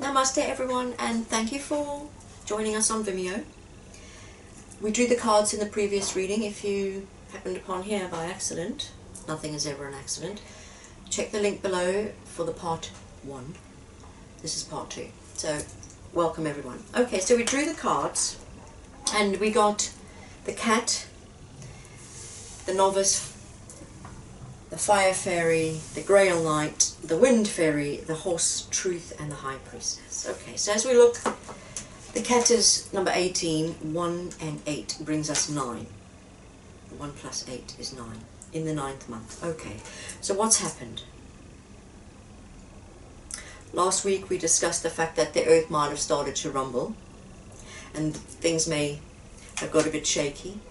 Namaste everyone, and thank you for joining us on Vimeo. We drew the cards in the previous reading. If you happened upon here by accident, nothing is ever an accident, check the link below for the part 1. This is part 2. So welcome everyone. Okay, so we drew the cards and we got the cat, the novice, the fire fairy, the grail knight, the wind fairy, the horse, truth, and the high priestess. Okay, so as we look, the cat is number 18. 1 and 8 brings us 9. 1 plus 8 is 9 in the 9th month. Okay, so what's happened? Last week we discussed the fact that the earth might have started to rumble and things may have got a bit shaky.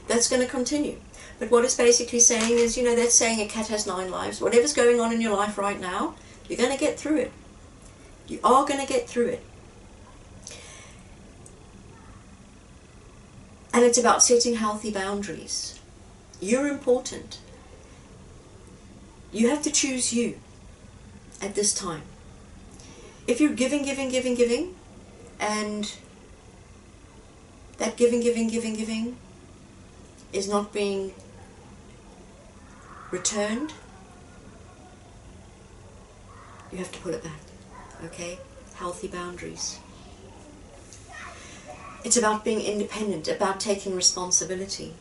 That's going to continue. But what it's basically saying is, that's saying a cat has 9 lives. Whatever's going on in your life right now, you're going to get through it. You are going to get through it. And it's about setting healthy boundaries. You're important. You have to choose you at this time. If you're giving, and that giving is not being returned, you have to pull it back. Okay? Healthy boundaries. It's about being independent, about taking responsibility.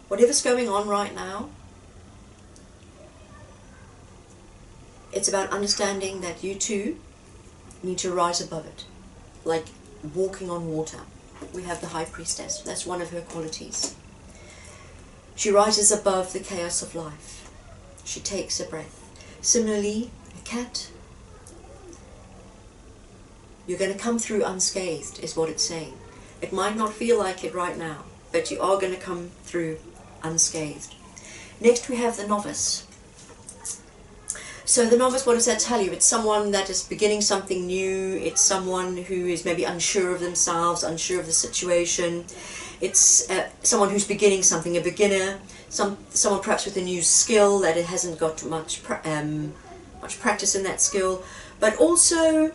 Whatever's going on right now, it's about understanding that you too need to rise above it, like walking on water. We have the high priestess. That's one of her qualities. She rises above the chaos of life. She takes a breath. Similarly, a cat, you're going to come through unscathed, is what it's saying. It might not feel like it right now, but you are going to come through unscathed. Next we have the novice. So the novice, what does that tell you? It's someone that is beginning something new. It's someone who is maybe unsure of themselves, unsure of the situation. It's someone who's beginning something, a beginner, someone perhaps with a new skill that it hasn't got much practice in that skill, but also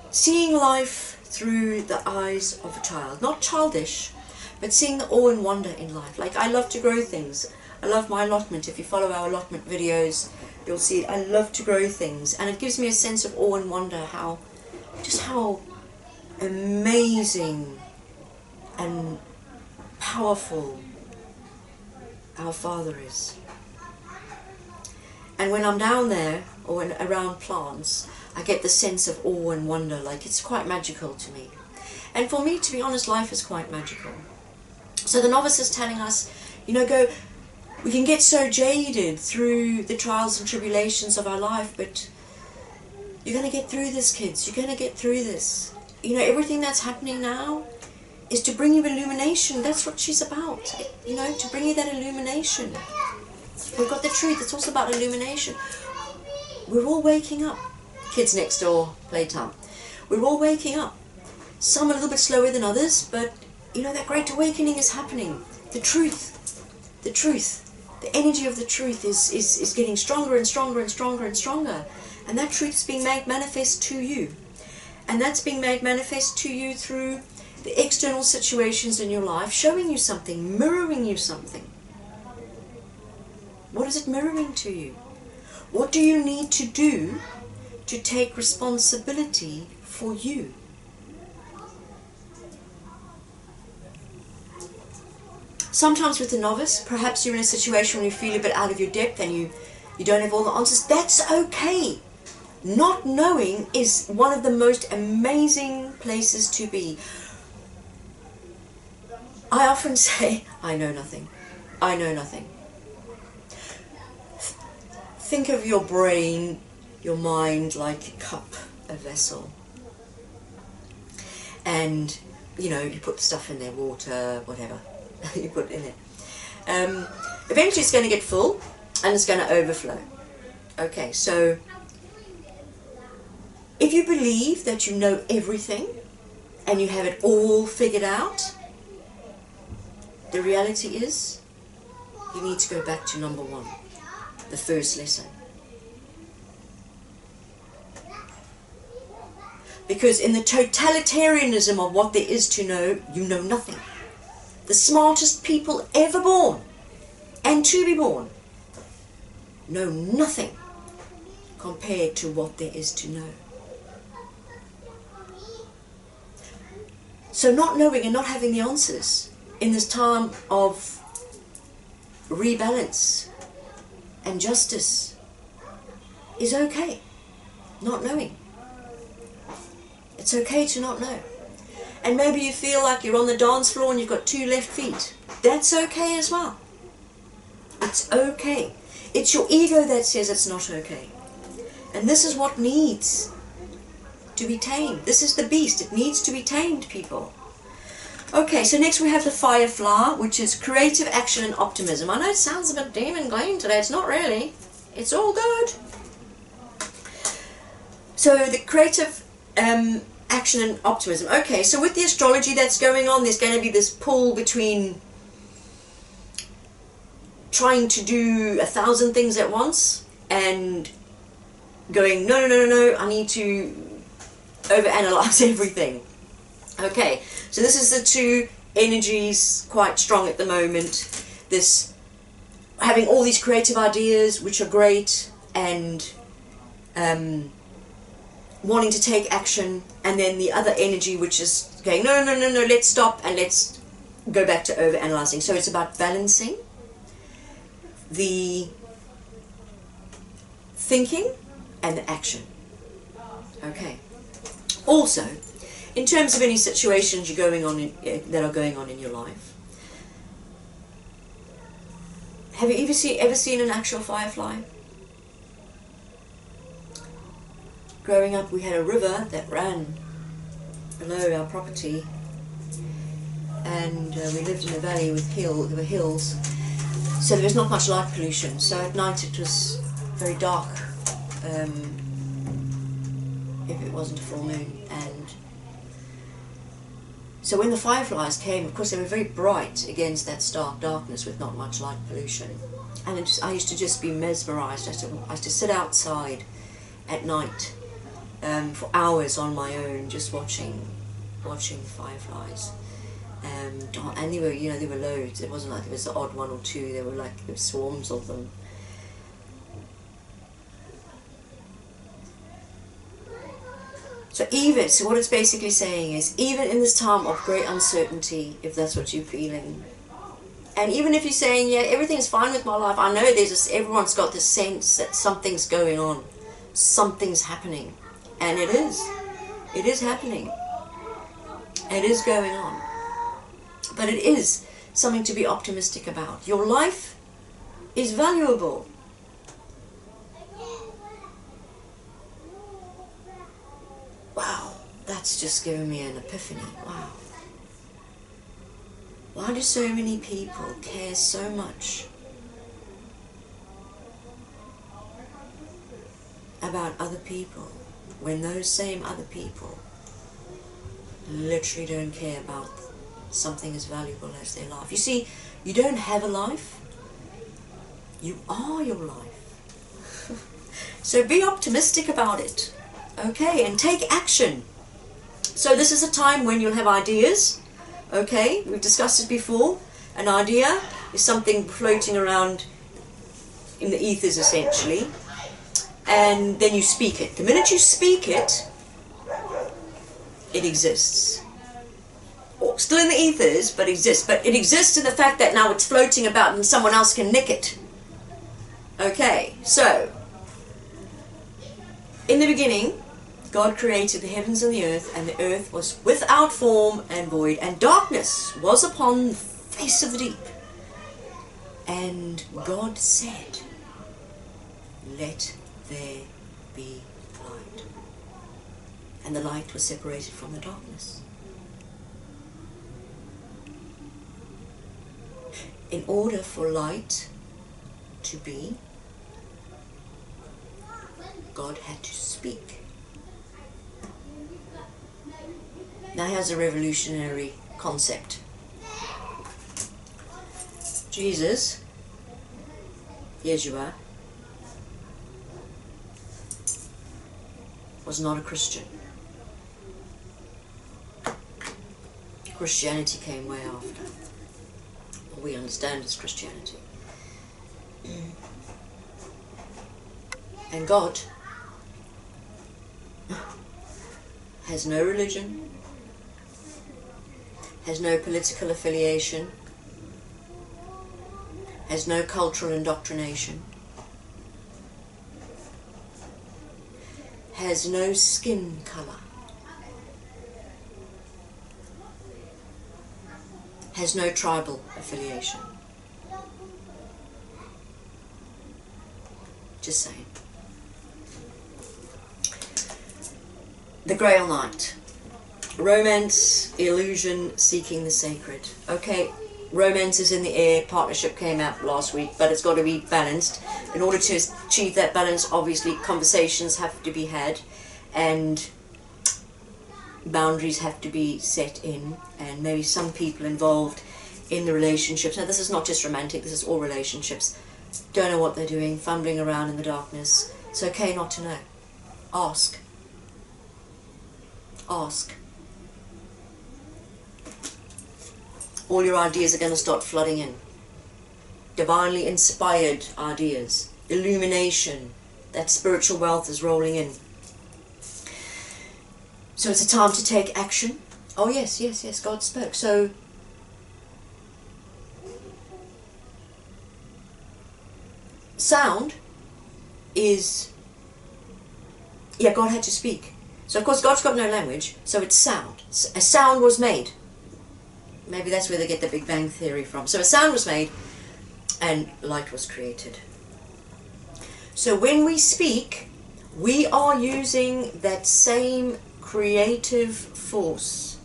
seeing life through the eyes of a child. Not childish, but seeing the awe and wonder in life. Like, I love to grow things. I love my allotment. If you follow our allotment videos, you'll see I love to grow things, and it gives me a sense of awe and wonder just how amazing and powerful our Father is. And when I'm down there or around plants, I get the sense of awe and wonder, like it's quite magical to me. And for me, to be honest, life is quite magical. So the novice is telling us, we can get so jaded through the trials and tribulations of our life, but you're going to get through this, kids. You're going to get through this. Everything that's happening now is to bring you illumination. That's what she's about, to bring you that illumination. We've got the truth. It's also about illumination. We're all waking up. Kids next door, playtime. We're all waking up. Some a little bit slower than others, but, that great awakening is happening. The truth. The energy of the truth is getting stronger and stronger and stronger and stronger. And that truth is being made manifest to you. And that's being made manifest to you through the external situations in your life, showing you something, mirroring you something. What is it mirroring to you? What do you need to do to take responsibility for you? Sometimes with the novice, perhaps you're in a situation where you feel a bit out of your depth and you don't have all the answers. That's okay. Not knowing is one of the most amazing places to be. I often say, I know nothing. I know nothing. Think of your brain, your mind like a cup, a vessel. And, you put stuff in there, water, whatever. You put in it. Eventually it's going to get full and it's going to overflow. Okay, so if you believe that you know everything and you have it all figured out, the reality is you need to go back to number 1, the first lesson. Because in the totalitarianism of what there is to know, you know nothing. The smartest people ever born, and to be born, know nothing compared to what there is to know. So not knowing and not having the answers in this time of rebalance and justice is okay. Not knowing. It's okay to not know. And maybe you feel like you're on the dance floor and you've got 2 left feet. That's okay as well. It's okay. It's your ego that says it's not okay. And this is what needs to be tamed. This is the beast. It needs to be tamed, people. Okay, so next we have the firefly, which is creative action and optimism. I know it sounds a bit dim and green today. It's not really. It's all good. So the creative action and optimism. Okay, so with the astrology that's going on, there's going to be this pull between trying to do 1,000 things at once and going, no, I need to overanalyze everything. Okay, so this is the 2 energies quite strong at the moment. This having all these creative ideas, which are great, and wanting to take action, and then the other energy which is going, no, let's stop and let's go back to overanalyzing. So it's about balancing the thinking and the action. Okay. Also, in terms of any situations you're going on that are going on in your life, have you ever seen an actual firefly? Growing up, we had a river that ran below our property, and we lived in a valley with there were hills, so there was not much light pollution. So at night it was very dark, if it wasn't a full moon. And so when the fireflies came, of course they were very bright against that stark darkness with not much light pollution. And I used to just be mesmerized. I used to sit outside at night for hours on my own, just watching the fireflies. And they were loads. It wasn't like there was the odd 1 or 2. There were swarms of them. So what it's basically saying is, even in this time of great uncertainty, if that's what you're feeling, and even if you're saying, yeah, everything's fine with my life, I know everyone's got this sense that something's going on, something's happening, and it is happening, it is going on, but it is something to be optimistic about. Your life is valuable. Wow, that's just given me an epiphany. Wow. Why do so many people care so much about other people when those same other people literally don't care about something as valuable as their life? You see, you don't have a life. You are your life. So be optimistic about it. Okay, and take action. So this is a time when you'll have ideas. Okay, we've discussed it before. An idea is something floating around in the ethers, essentially, and then you speak it. The minute you speak it, it exists. Or still in the ethers, but exists. But it exists in the fact that now it's floating about and someone else can nick it. Okay, so in the beginning, God created the heavens and the earth was without form and void, and darkness was upon the face of the deep. And God said, let there be light. And the light was separated from the darkness. In order for light to be, God had to speak. Now here's a revolutionary concept. Jesus, Yeshua, was not a Christian. Christianity came way after. What we understand as Christianity. And God has no religion, has no political affiliation, has no cultural indoctrination, has no skin colour, has no tribal affiliation. Just saying. The Grail Knight. Romance, illusion, seeking the sacred. Okay, romance is in the air, partnership came out last week, but it's got to be balanced. In order to achieve that balance, obviously conversations have to be had and boundaries have to be set in, and maybe some people involved in the relationships. Now this is not just romantic, this is all relationships. Don't know what they're doing, fumbling around in the darkness. It's okay not to know. Ask. Ask. All your ideas are going to start flooding in. Divinely inspired ideas. Illumination. That spiritual wealth is rolling in. So it's a time to take action. Oh yes, yes, yes, God spoke. So sound is, yeah, God had to speak. So of course God's got no language, so it's sound. A sound was made. Maybe that's where they get the Big Bang Theory from. So a sound was made and light was created. So when we speak, we are using that same creative force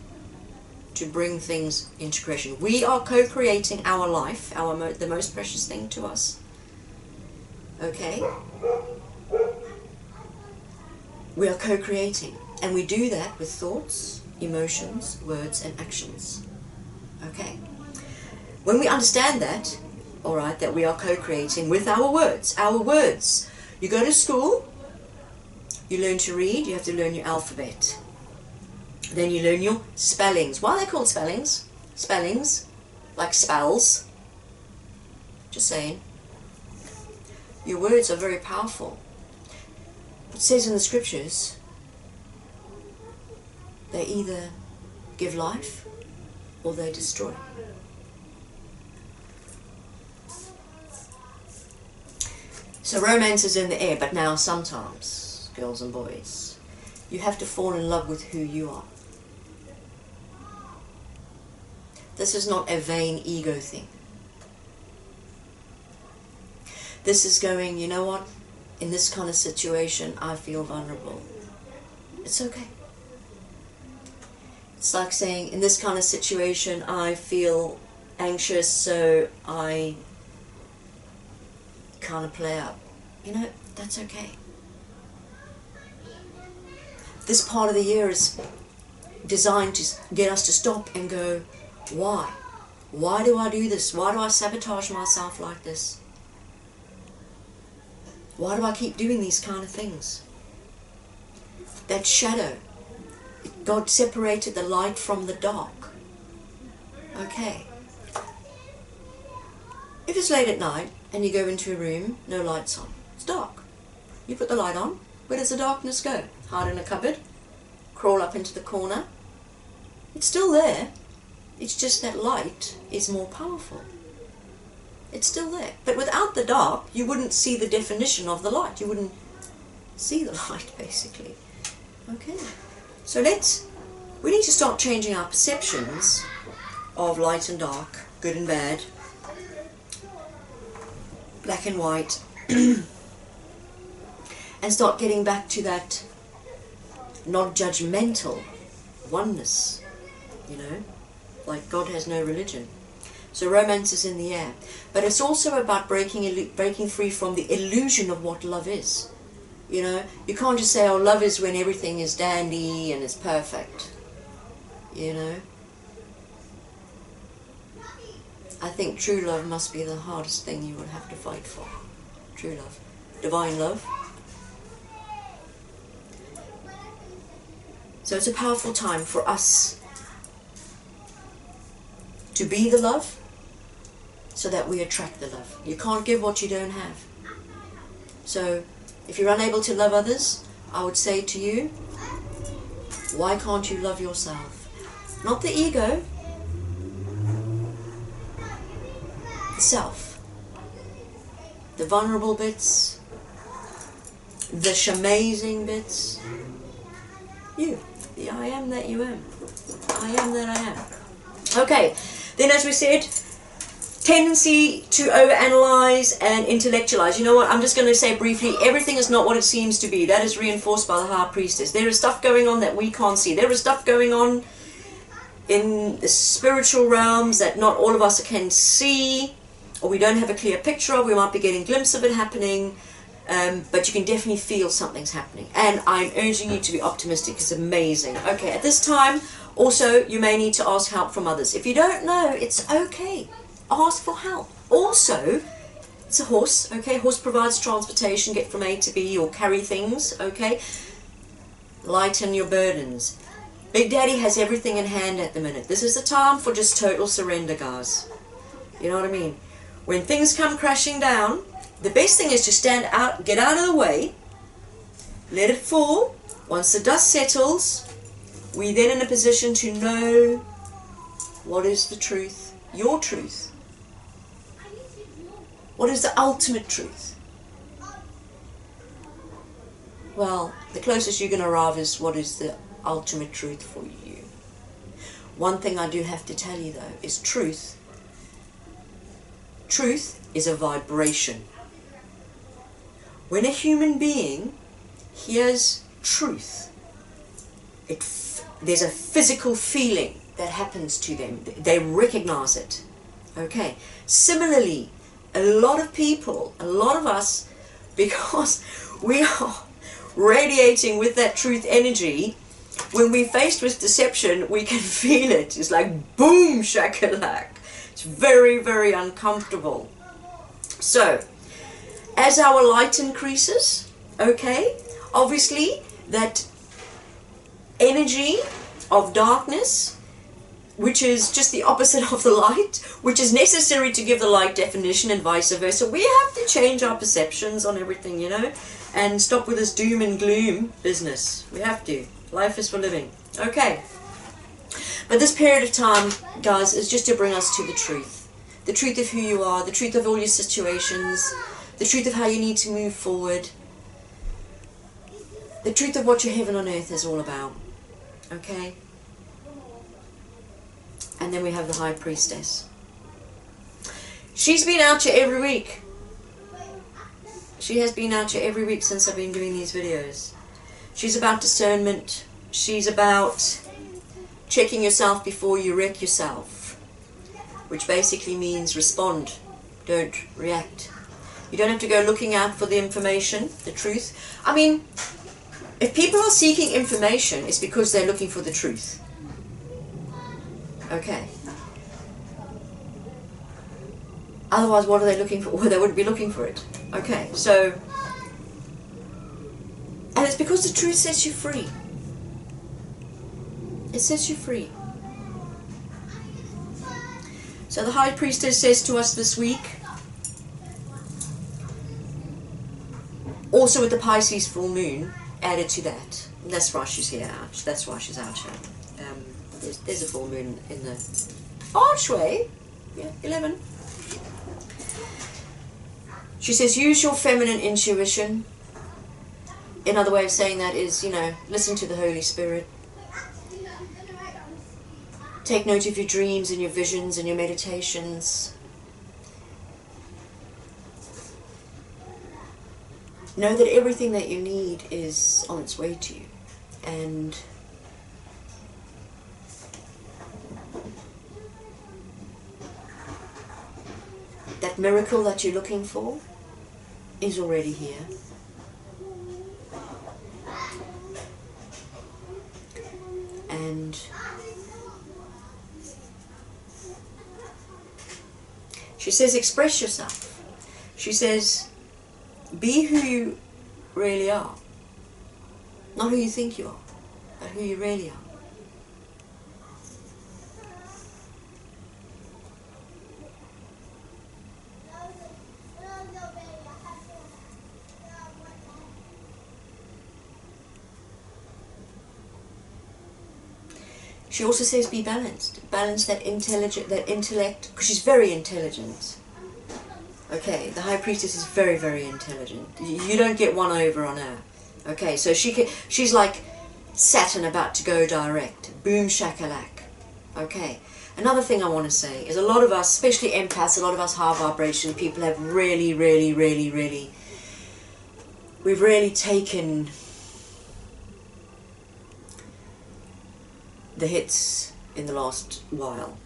to bring things into creation. We are co-creating our life, the most precious thing to us. Okay? We are co-creating, and we do that with thoughts, emotions, words, and actions. Okay? When we understand that, alright, that we are co-creating with our words. You go to school, you learn to read, you have to learn your alphabet. Then you learn your spellings. Why are they called spellings? Spellings, like spells. Just saying. Your words are very powerful. It says in the scriptures, they either give life or they destroy. So romance is in the air, but now sometimes, girls and boys, you have to fall in love with who you are. This is not a vain ego thing. This is going, you know what? In this kind of situation, I feel vulnerable. It's okay. It's like saying, in this kind of situation, I feel anxious, so I kind of play up. You know, that's okay. This part of the year is designed to get us to stop and go, why? Why do I do this? Why do I sabotage myself like this? Why do I keep doing these kind of things? That shadow. God separated the light from the dark. Okay. If it's late at night and you go into a room, no lights on. It's dark. You put the light on. Where does the darkness go? Hide in a cupboard? Crawl up into the corner? It's still there. It's just that light is more powerful. It's still there. But without the dark, you wouldn't see the definition of the light. You wouldn't see the light, basically. Okay. So we need to start changing our perceptions of light and dark, good and bad, black and white, and start getting back to that non-judgmental oneness, you know, like God has no religion. So romance is in the air. But it's also about breaking free from the illusion of what love is. You know, you can't just say, oh, love is when everything is dandy and it's perfect. You know. I think true love must be the hardest thing you would have to fight for. True love. Divine love. So it's a powerful time for us to be the love so that we attract the love. You can't give what you don't have. So if you're unable to love others, I would say to you, why can't you love yourself? Not the ego, the self. The vulnerable bits, the shamazing bits. You, the I am that you am. I am that I am. Okay, then as we said, tendency to overanalyze and intellectualize. You know what, I'm just going to say briefly, everything is not what it seems to be. That is reinforced by the High Priestess. There is stuff going on that we can't see. There is stuff going on in the spiritual realms that not all of us can see, or we don't have a clear picture of. We might be getting a glimpse of it happening, but you can definitely feel something's happening. And I'm urging you to be optimistic. It's amazing. Okay, at this time, also, you may need to ask help from others. If you don't know, it's okay. Ask for help. Also, it's a horse, okay? Horse provides transportation, get from A to B, or carry things, okay? Lighten your burdens. Big Daddy has everything in hand at the minute. This is the time for just total surrender, guys. You know what I mean? When things come crashing down, the best thing is to stand out, get out of the way, let it fall. Once the dust settles, we're then in a position to know what is the truth, your truth. What is the ultimate truth? Well, the closest you're going to arrive is what is the ultimate truth for you. One thing I do have to tell you though is truth. Truth is a vibration. When a human being hears truth, there's a physical feeling that happens to them. They recognize it. Okay. Similarly, a lot of people, a lot of us, because we are radiating with that truth energy, when we're faced with deception, we can feel it. It's like boom, shakalak. It's very, very uncomfortable. So, as our light increases, okay, obviously that energy of darkness, which is just the opposite of the light, which is necessary to give the light definition and vice versa. We have to change our perceptions on everything, you know, and stop with this doom and gloom business. We have to. Life is for living. Okay. But this period of time, guys, is just to bring us to the truth. The truth of who you are, the truth of all your situations, the truth of how you need to move forward, the truth of what your heaven on earth is all about. Okay? And then we have the High Priestess. She's been out here every week. She has been out here every week since I've been doing these videos. She's about discernment. She's about checking yourself before you wreck yourself. Which basically means respond. Don't react. You don't have to go looking out for the information, the truth. I mean, if people are seeking information, it's because they're looking for the truth. Okay. Otherwise, what are they looking for? Well, they wouldn't be looking for it. Okay, so... And it's because the truth sets you free. It sets you free. So the High Priestess says to us this week, also with the Pisces full moon added to that. And that's why she's here. That's why she's out here. There's a full moon in the archway. Yeah, 11. She says, use your feminine intuition. Another way of saying that is, you know, listen to the Holy Spirit. Take note of your dreams and your visions and your meditations. Know that everything that you need is on its way to you. And that miracle that you're looking for is already here. And she says, express yourself. She says, be who you really are. Not who you think you are, but who you really are. She also says be balanced. Balance that intellect, because she's very intelligent. Okay, the High Priestess is very, very intelligent. You don't get one over on her. Okay, so she's like Saturn about to go direct. Boom shakalak. Okay. Another thing I want to say is a lot of us, especially empaths, a lot of us high vibration people have really, we've really taken the hits in the last while.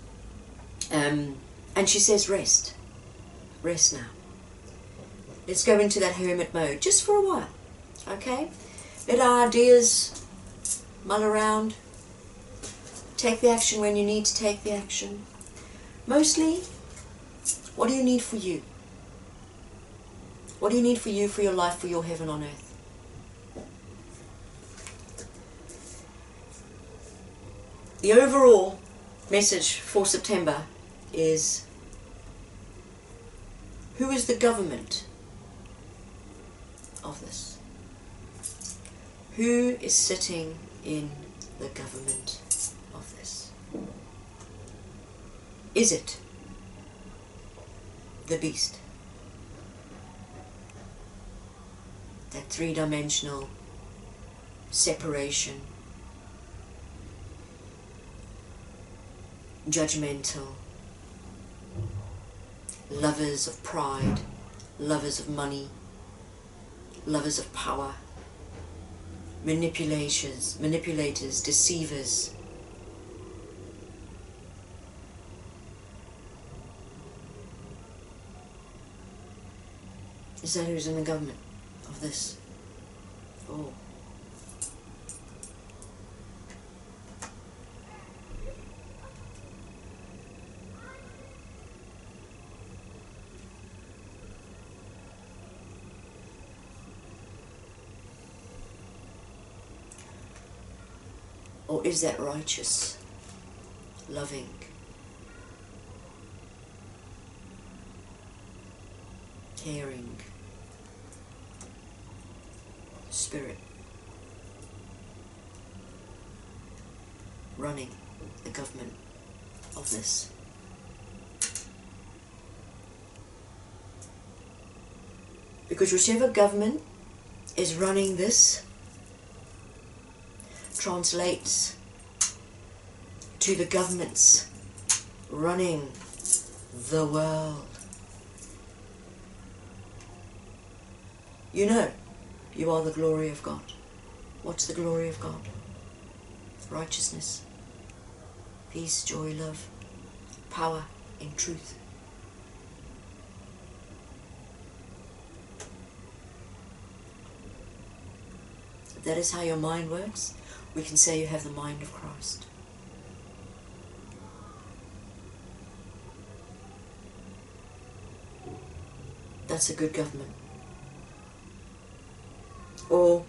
And she says rest. Rest now. Let's go into that hermit mode just for a while. Okay? Let our ideas mull around. Take the action when you need to take the action. Mostly, what do you need for you? What do you need for you, for your life, for your heaven on earth? The overall message for September is, who is the government of this? Who is sitting in the government of this? Is it the beast? That three-dimensional separation, judgmental, lovers of pride, lovers of money, lovers of power, manipulators, deceivers. Is that who's in the government of this? Oh. Or is that righteous, loving, caring spirit running the government of this? Because whichever government is running this translates to the governments running the world. You know, you are the glory of God. What's the glory of God? Righteousness, peace, joy, love, power in truth. If that is how your mind works, we can say you have the mind of Christ. That's a good government. Or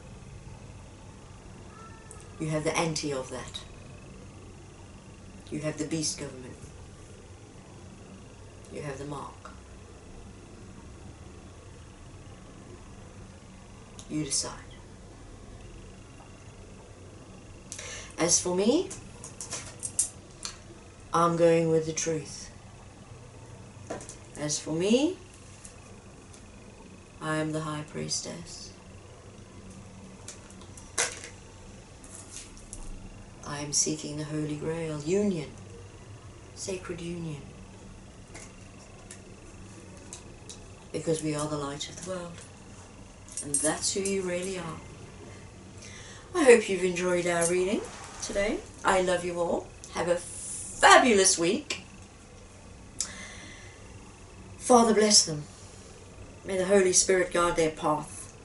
you have the anti of that. You have the beast government. You have the mark. You decide. As for me, I'm going with the truth. As for me, I am the High Priestess. I am seeking the Holy Grail, union, sacred union. Because we are the light of the world. And that's who you really are. I hope you've enjoyed our reading today. I love you all. Have a fabulous week. Father, bless them. May the Holy Spirit guide their path.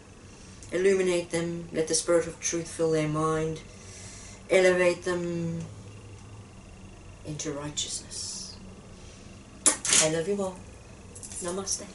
Illuminate them. Let the Spirit of truth fill their mind. Elevate them into righteousness. I love you all. Namaste.